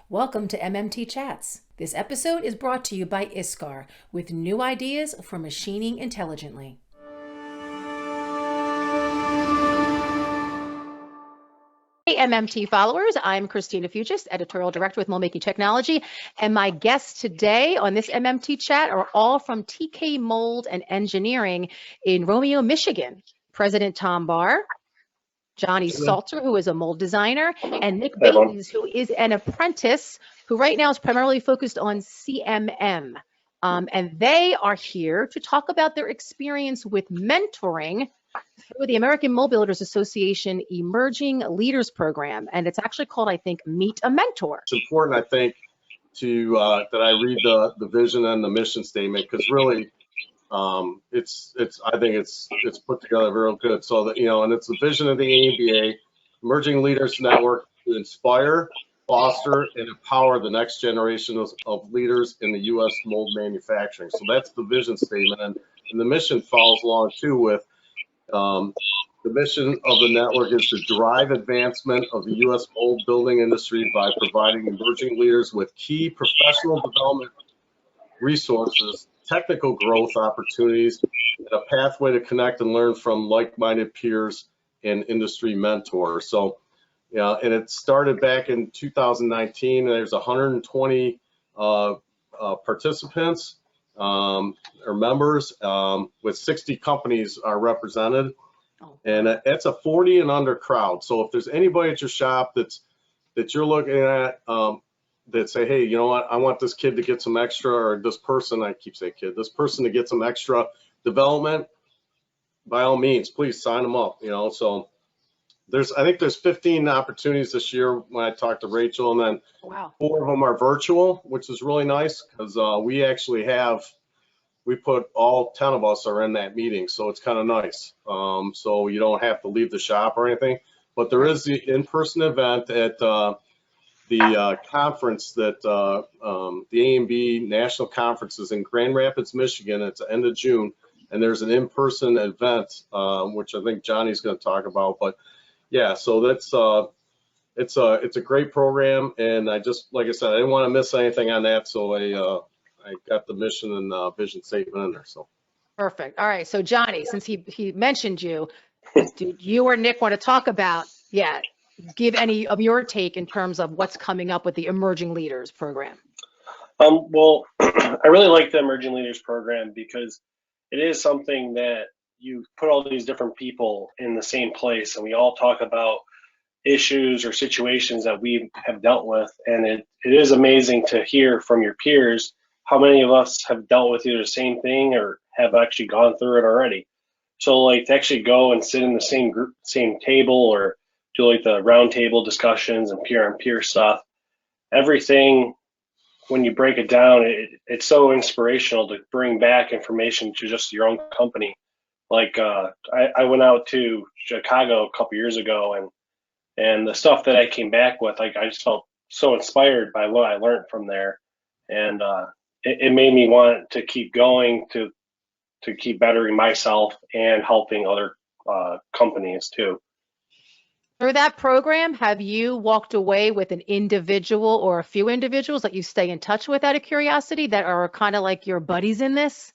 Welcome to MMT Chats. This episode is brought to you by ISCAR with new ideas for machining intelligently. Hey MMT followers, I'm Christina Fuges, Editorial Director with MoldMaking Technology, and my guests today on this MMT Chat are all from TK Mold and Engineering in Romeo, Michigan. President Tom Barr, Johnny Salter, who is a mold designer, and Nick Baines, who is an apprentice, who right now is primarily focused on CMM. And they are here to talk about their experience with mentoring through the American Mold Builders Association Emerging Leaders Program. And it's actually called, I think, Meet a Mentor. It's important, I think, to that I read the vision and the mission statement, because really, I think it's put together real good. So that, and it's the vision of the AMBA, Emerging Leaders Network, to inspire, foster, and empower the next generation of leaders in the U.S. mold manufacturing. So that's the vision statement, and the mission follows along too with the mission of the network is to drive advancement of the U.S. mold building industry by providing emerging leaders with key professional development resources, technical growth opportunities, and a pathway to connect and learn from like-minded peers and industry mentors. So, and it started back in 2019, and there's 120 participants or members, with 60 companies are represented, and it's a 40 and under crowd. So if there's anybody at your shop that you're looking at, that say, hey, you know what, I want this kid to get some extra, or this person, I keep saying kid, this person to get some extra development, by all means, please sign them up. So I think there's 15 opportunities this year when I talked to Rachel, and then 4 of them are virtual, which is really nice, because we put all 10 of us are in that meeting, so it's kind of nice. So you don't have to leave the shop or anything, but there is the in-person event at the conference that the AMB National Conference is in Grand Rapids, Michigan. It's the end of June, and there's an in-person event, which I think Johnny's going to talk about. But yeah, so that's it's a great program, and like I said, I didn't want to miss anything on that, so I got the mission and vision statement in there. So perfect. All right, so Johnny, since he mentioned you, do you or Nick want to talk about give any of your take in terms of what's coming up with the Emerging Leaders Program? Well, I really like the Emerging Leaders Program because it is something that you put all these different people in the same place, and we all talk about issues or situations that we have dealt with, and it is amazing to hear from your peers how many of us have dealt with either the same thing or have actually gone through it already. So like to actually go and sit in the same group, same table, or do like the round table discussions and peer-on-peer stuff, everything, when you break it down, it's so inspirational to bring back information to just your own company. Like I went out to Chicago a couple years ago, and the stuff that I came back with, like I just felt so inspired by what I learned from there, and it made me want to keep going to keep bettering myself and helping other companies too. Through that program, have you walked away with an individual or a few individuals that you stay in touch with out of curiosity that are kind of like your buddies in this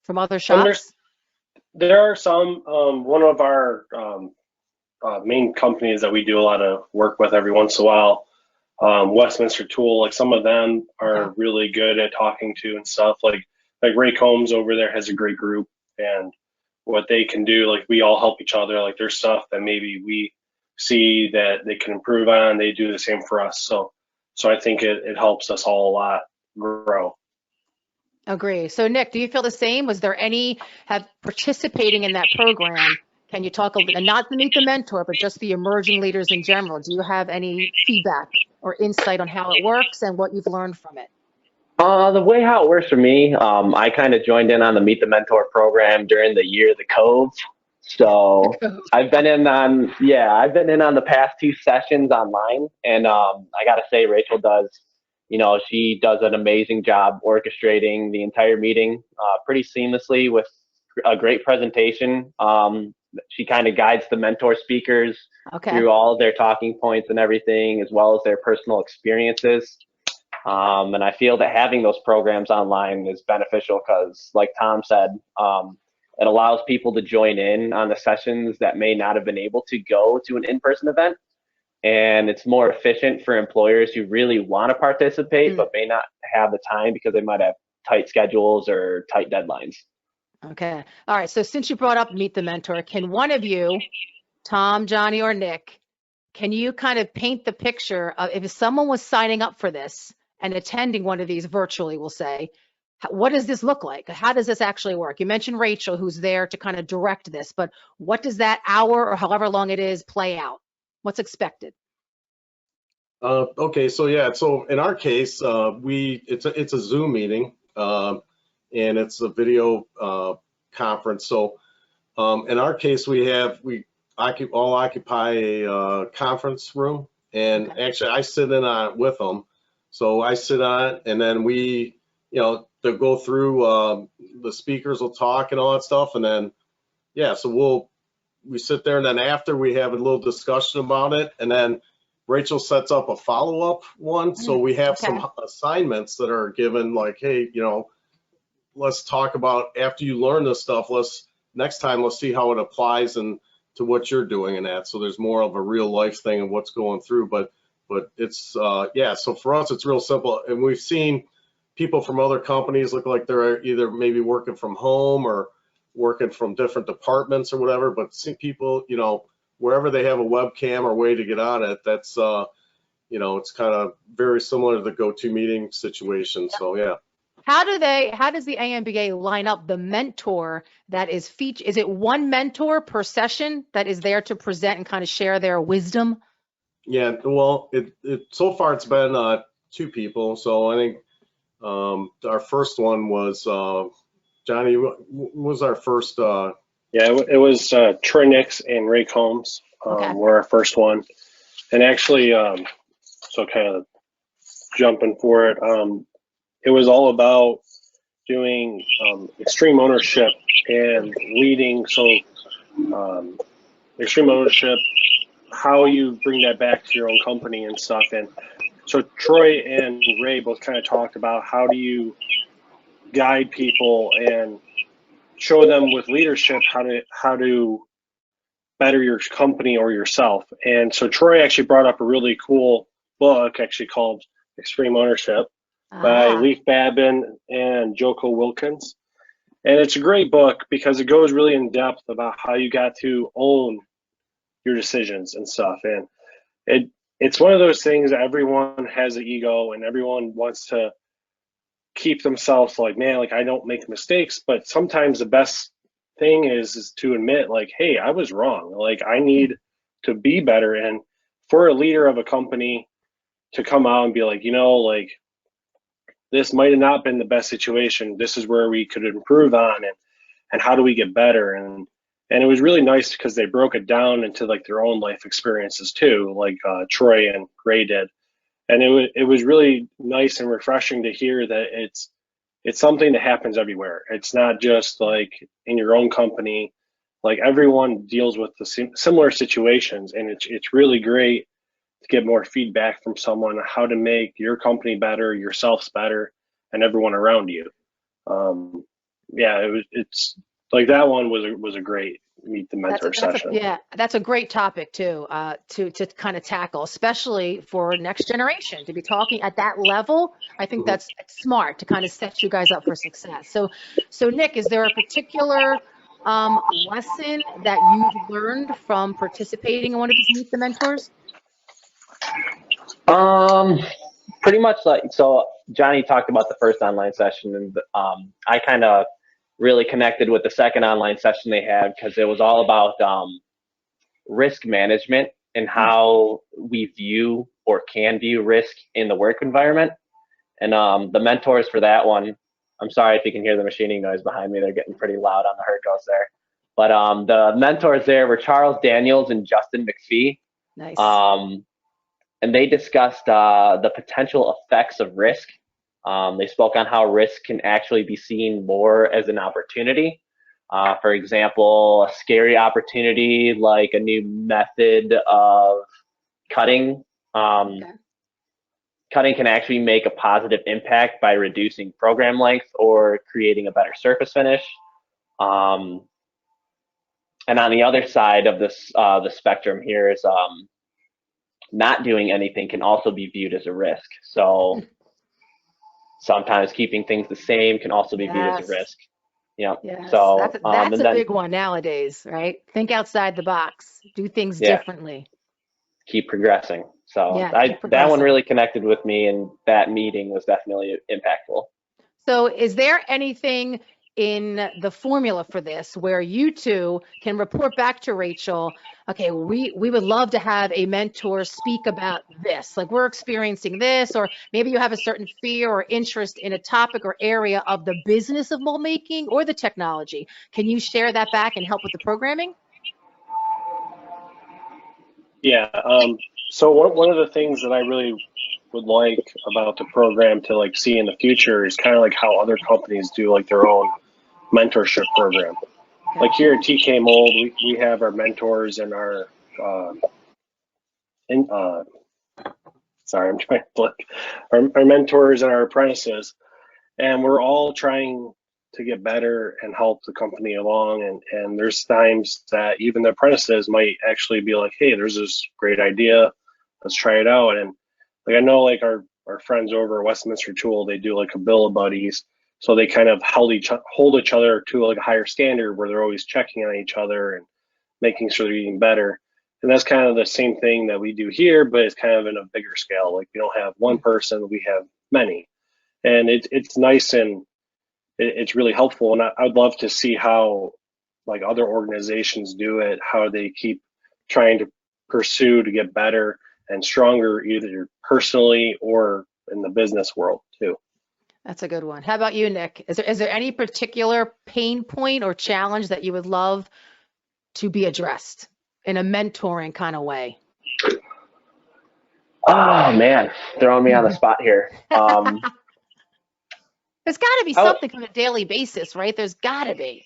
from other shops? There are some. One of our main companies that we do a lot of work with every once in a while, Westminster Tool, like some of them are really good at talking to and stuff. Like Ray Combs over there has a great group, and what they can do, like we all help each other. Like there's stuff that maybe we see that they can improve on, they do the same for us. So I think it helps us all a lot grow. Agree. So Nick, do you feel the same? Was there any participating in that program? Can you talk a little, and not to Meet the Mentor, but just the emerging leaders in general? Do you have any feedback or insight on how it works and what you've learned from it? The way how it works for me, I kind of joined in on the Meet the Mentor program during the year of the Cove. So I've been in on the past 2 sessions online, and I gotta say Rachel does, she does an amazing job orchestrating the entire meeting pretty seamlessly with a great presentation. She kind of guides the mentor speakers through all of their talking points and everything, as well as their personal experiences. And I feel that having those programs online is beneficial because, like Tom said, it allows people to join in on the sessions that may not have been able to go to an in-person event. And it's more efficient for employers who really want to participate, but may not have the time because they might have tight schedules or tight deadlines. Okay. All right. So since you brought up Meet the Mentor, can one of you, Tom, Johnny, or Nick, can you kind of paint the picture of if someone was signing up for this and attending one of these virtually, we'll say, what does this look like? How does this actually work? You mentioned Rachel, who's there to kind of direct this, but what does that hour or however long it is play out? What's expected? Okay, so yeah, so in our case, it's a Zoom meeting, and it's a video conference. So in our case, we all occupy a conference room, and actually I sit in on it with them. So I sit on it, and then they'll go through, the speakers will talk and all that stuff, and then yeah, so we sit there, and then after we have a little discussion about it, and then Rachel sets up a follow-up one. So we have some assignments that are given, like, hey, let's talk about after you learn this stuff, next time let's see how it applies and to what you're doing in that. So there's more of a real life thing of what's going through, but it's yeah, so for us it's real simple. And we've seen people from other companies look like they're either maybe working from home or working from different departments or whatever, but see people, wherever they have a webcam or way to get on it, that's it's kind of very similar to the GoToMeeting situation. So yeah. How does the AMBA line up the mentor that is featured? Is it one mentor per session that is there to present and kind of share their wisdom? Yeah, well, so far it's been 2 people. So I think our first one was Johnny. What was our first? Yeah, it was Troy Nix and Ray Combs were our first one, and actually, so kind of jumping for it. It was all about doing extreme ownership and leading. So extreme ownership, how you bring that back to your own company and stuff. And so Troy and Ray both kind of talked about how do you guide people and show them with leadership how to better your company or yourself. And so Troy actually brought up a really cool book actually called Extreme Ownership by Leif Babin and Joko Wilkins. And it's a great book because it goes really in depth about how you got to own your decisions and stuff. And it's one of those things that everyone has an ego and everyone wants to keep themselves like, man, like I don't make mistakes, but sometimes the best thing is to admit like, hey, I was wrong. Like I need to be better. And for a leader of a company to come out and be like, like this might have not been the best situation. This is where we could improve on and how do we get better? And it was really nice because they broke it down into like their own life experiences too, like Troy and Ray did. And it was really nice and refreshing to hear that it's something that happens everywhere. It's not just like in your own company. Like everyone deals with the similar situations, and it's really great to get more feedback from someone on how to make your company better, yourselves better, and everyone around you. Yeah, it's like that one was a great Meet the Mentor session. That's a great topic too, to kind of tackle, especially for next generation to be talking at that level. I think that's smart to kind of set you guys up for success. So Nick, is there a particular lesson that you've learned from participating in one of these Meet the Mentors? Pretty much so Johnny talked about the first online session, and I kind of really connected with the second online session they had because it was all about risk management and how we view or can view risk in the work environment. And the mentors for that one, I'm sorry if you can hear the machining noise behind me, they're getting pretty loud on the Hercos there. But the mentors there were Charles Daniels and Justin McPhee. Nice. And they discussed the potential effects of risk. They spoke on how risk can actually be seen more as an opportunity. For example, a scary opportunity like a new method of cutting cutting can actually make a positive impact by reducing program length or creating a better surface finish. And on the other side of this, the spectrum here is not doing anything can also be viewed as a risk. So sometimes keeping things the same can also be viewed as a risk. Yeah. Yes. So That's a big one nowadays, right? Think outside the box, do things differently. Keep progressing. So that one really connected with me, and that meeting was definitely impactful. So is there anything in the formula for this where you two can report back to Rachel, okay, we would love to have a mentor speak about this, like we're experiencing this, or maybe you have a certain fear or interest in a topic or area of the business of mold making or the technology. Can you share that back and help with the programming? Yeah. So one of the things that I really would like about the program to like see in the future is kind of like how other companies do like their own mentorship program. Like here at TK Mold, we have our mentors and our sorry, I'm trying to look, our mentors and our apprentices, and we're all trying to get better and help the company along. And there's times that even the apprentices might actually be like, hey, there's this great idea, let's try it out. And like I know like our friends over at Westminster Tool, they do like a bill of buddies. So they kind of hold each other to like a higher standard where they're always checking on each other and making sure they're getting better. And that's kind of the same thing that we do here, but it's kind of in a bigger scale. Like we don't have one person, we have many. And it's nice and it's really helpful. And I would love to see how like other organizations do it, how they keep trying to pursue to get better and stronger, either personally or in the business world too. That's a good one. How about you, Nick? Is there any particular pain point or challenge that you would love to be addressed in a mentoring kind of way? Oh man, throwing me on the spot here. There's got to be something on a daily basis, right? There's got to be.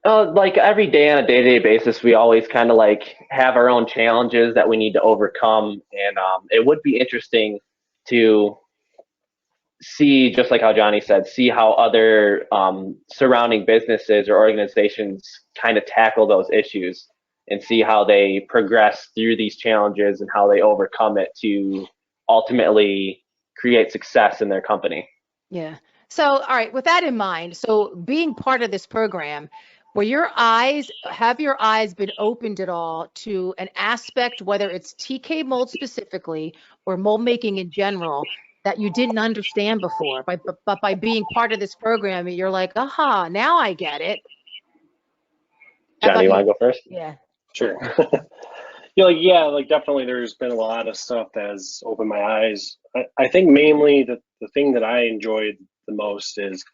Like every day on a day-to-day basis, we always kind of like have our own challenges that we need to overcome. And it would be interesting to see, just like how Johnny said, see how other surrounding businesses or organizations kind of tackle those issues and see how they progress through these challenges and how they overcome it to ultimately create success in their company. Yeah. So, all right, with that in mind, so being part of this program, have your eyes been opened at all to an aspect, whether it's TK Mold specifically or mold making in general, that you didn't understand before? But by being part of this program, you're like, aha, now I get it. Johnny, you want to go first? Yeah. Sure. Like definitely there's been a lot of stuff that has opened my eyes. I think mainly the thing that I enjoyed the most is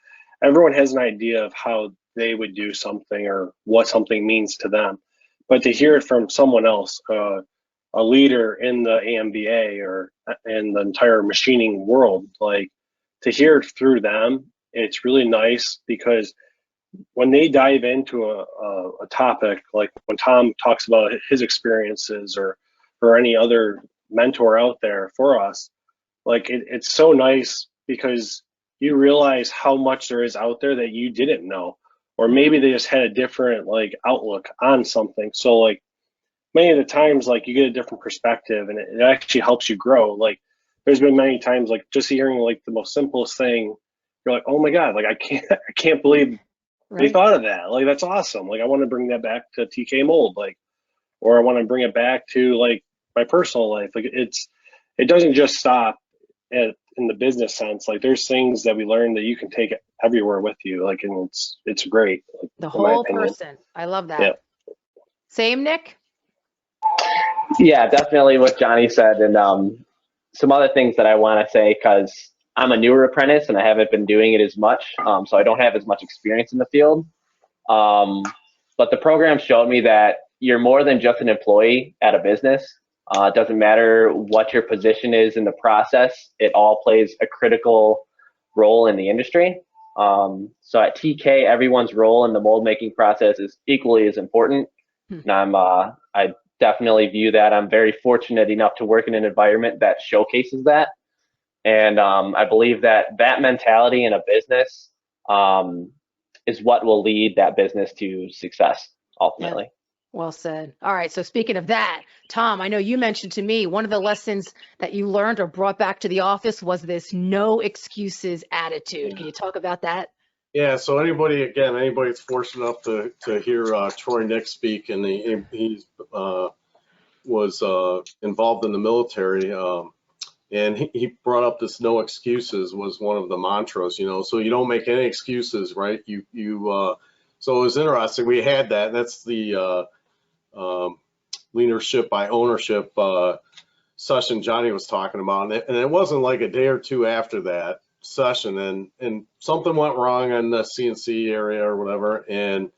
everyone has an idea of how they would do something or what something means to them. But to hear it from someone else, a leader in the AMBA or in the entire machining world, like to hear it through them, it's really nice because when they dive into a topic, like when Tom talks about his experiences or any other mentor out there for us, like it's so nice because you realize how much there is out there that you didn't know, or maybe they just had a different like outlook on something. So like many of the times, like you get a different perspective and it actually helps you grow. Like there's been many times, like just hearing like the most simplest thing, you're like, oh my God, like I can't believe they thought of that. Like that's awesome. Like I want to bring that back to TK Mold, like, or I want to bring it back to like my personal life. Like it doesn't just stop in the business sense. Like there's things that we learn that you can take everywhere with you. Like, and it's great. Like, the whole person. I love that. Yeah. Same, Nick? Yeah, definitely what Johnny said. And some other things that I want to say, because I'm a newer apprentice and I haven't been doing it as much. So I don't have as much experience in the field. But the program showed me that you're more than just an employee at a business. It doesn't matter what your position is in the process. It all plays a critical role in the industry. So at TK, everyone's role in the mold making process is equally as important. And I definitely view that. I'm very fortunate enough to work in an environment that showcases that. And I believe that mentality in a business is what will lead that business to success ultimately. Yeah. Well said. All right. So speaking of that, Tom, I know you mentioned to me one of the lessons that you learned or brought back to the office was this no excuses attitude. Can you talk about that? Yeah, so anybody that's fortunate enough to hear Troy Nick speak, and he was involved in the military, and he brought up this no excuses was one of the mantras, so you don't make any excuses, right? So it was interesting. We had that, and that's the leadership by ownership session Johnny was talking about, and it wasn't like a day or two after that session, and something went wrong in the CNC area or whatever, and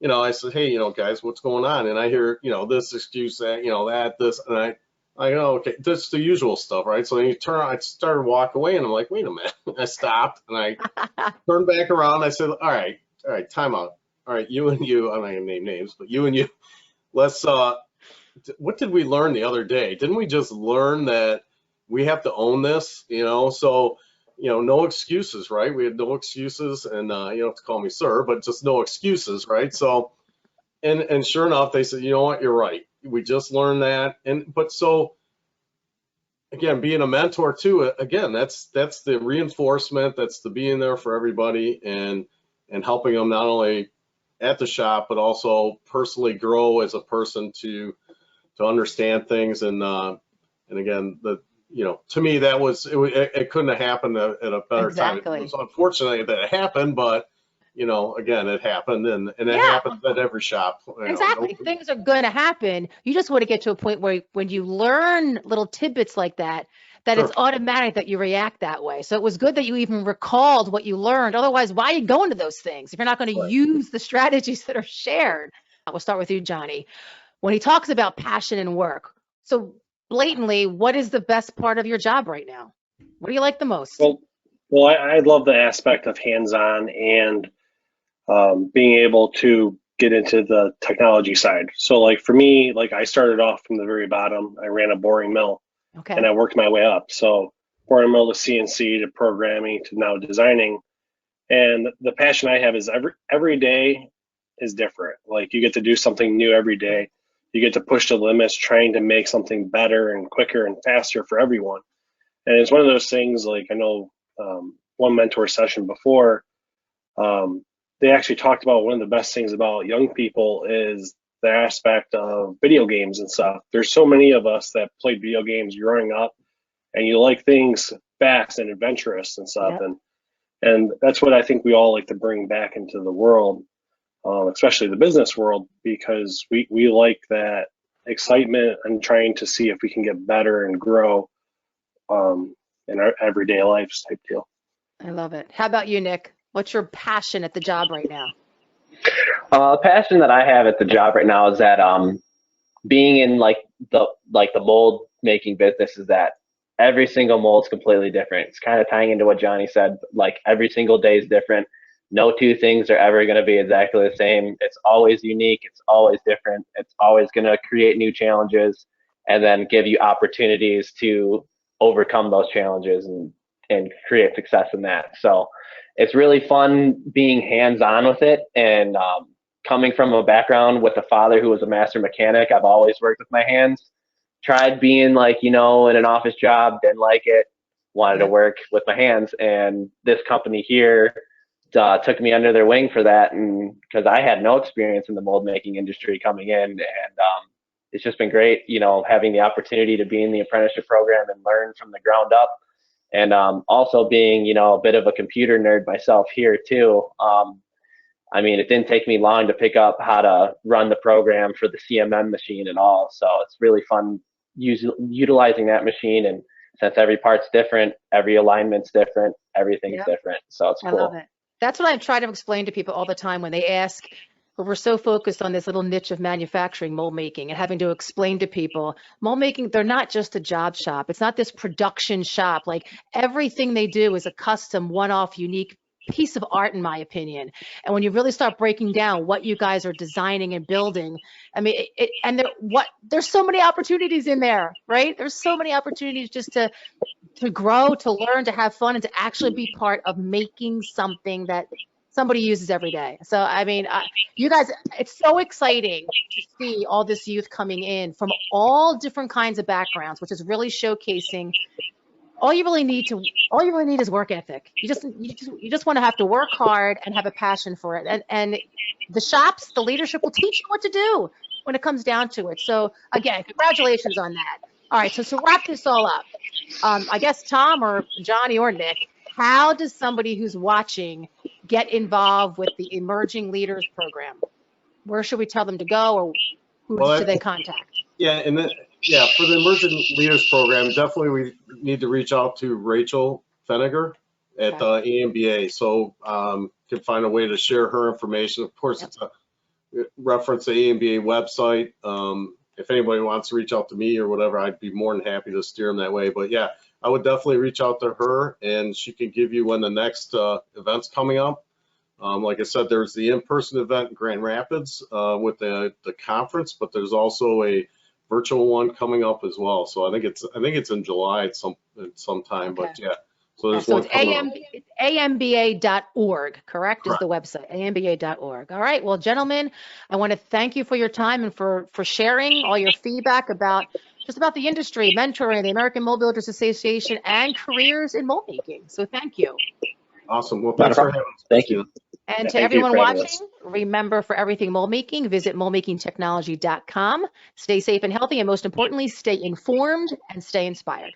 I said, hey, guys, what's going on? And I hear, this excuse, that, this, and I go, okay, that's the usual stuff, right? So then I started to walk away, and I'm like, wait a minute. I stopped, and I turned back around, and I said, all right, time out. All right, you and you, I'm not gonna name names, but you and you, let's, what did we learn the other day? Didn't we just learn that we have to own this, So, no excuses, right? We had no excuses, and you don't have to call me sir, but just no excuses, right? So, and sure enough, they said, you know what, you're right. We just learned that, but so again, being a mentor too, again, that's the reinforcement, that's the being there for everybody, and helping them not only at the shop, but also personally grow as a person to understand things, and again, to me, that was it couldn't have happened at a better time. It was unfortunate that it happened, but again, it happened, and it happens at every shop. Exactly. Things are going to happen. You just want to get to a point where when you learn little tidbits like that, sure, it's automatic that you react that way. So it was good that you even recalled what you learned. Otherwise, why are you going to those things if you're not going to use the strategies that are shared? We'll start with you, Johnny. When he talks about passion and work, so blatantly, what is the best part of your job right now? What do you like the most? Well, I love the aspect of hands-on and being able to get into the technology side. So like for me, like I started off from the very bottom. I ran a boring mill, and I worked my way up. So boring mill to CNC to programming to now designing. And the passion I have is every day is different. Like you get to do something new every day. You get to push the limits, trying to make something better and quicker and faster for everyone. And it's one of those things, like I know one mentor session before, they actually talked about one of the best things about young people is the aspect of video games and stuff. There's so many of us that played video games growing up, and you like things fast and adventurous and stuff. And that's what I think we all like to bring back into the world, especially the business world, because we like that excitement and trying to see if we can get better and grow in our everyday lives type deal. I love it. How about you, Nick? What's your passion at the job right now? The passion that I have at the job right now is that being in like the mold making business is that every single mold is completely different. It's kind of tying into what Johnny said. Like every single day is different. No two things are ever going to be exactly the same. It's always unique. It's always different. It's always going to create new challenges and then give you opportunities to overcome those challenges and create success in that. So it's really fun being hands-on with it, and coming from a background with a father who was a master mechanic, I've always worked with my hands. Tried being like, in an office job, didn't like it, wanted to work with my hands. And this company here took me under their wing for that, and because I had no experience in the mold making industry coming in, and it's just been great, having the opportunity to be in the apprenticeship program and learn from the ground up. And also being, a bit of a computer nerd myself here too. I mean, it didn't take me long to pick up how to run the program for the CMM machine and all. So it's really fun utilizing that machine. And since every part's different, every alignment's different, everything's different. So it's cool. I love it. That's what I try to explain to people all the time when they ask. We're so focused on this little niche of manufacturing, mold making, and having to explain to people, mold making, they're not just a job shop. It's not this production shop. Like everything they do is a custom, one-off, unique piece of art, in my opinion. And when you really start breaking down what you guys are designing and building, I mean, there's so many opportunities in there, right? There's so many opportunities just to grow, to learn, to have fun, and to actually be part of making something that somebody uses every day. So, I mean, you guys, it's so exciting to see all this youth coming in from all different kinds of backgrounds, which is really showcasing all you really need is work ethic. You just want to have to work hard and have a passion for it. And the shops, the leadership will teach you what to do when it comes down to it. So again, congratulations on that. All right, so to wrap this all up, I guess Tom or Johnny or Nick, how does somebody who's watching get involved with the Emerging Leaders Program? Where should we tell them to go, or who should they contact? Yeah, and then, for the Emerging Leaders Program, definitely we need to reach out to Rachel Feniger at AMBA. So can find a way to share her information. Of course, it's a reference the AMBA website. If anybody wants to reach out to me or whatever, I'd be more than happy to steer them that way. But yeah, I would definitely reach out to her, and she can give you when the next event's coming up. Like I said, there's the in-person event in Grand Rapids with the conference, but there's also a virtual one coming up as well. So I think it's in July at some time. But yeah, so there's one coming up. AMBA.org, correct? Is Correct. the website, AMBA.org. All right, well, gentlemen, I want to thank you for your time and for sharing all your feedback about the industry, mentoring, the American Mold Builders Association, and careers in mold making. So thank you. Awesome. Well, thanks for having us. Thank you. And to everyone watching, remember, for everything mold making, visit moldmakingtechnology.com. Stay safe and healthy, and most importantly, stay informed and stay inspired.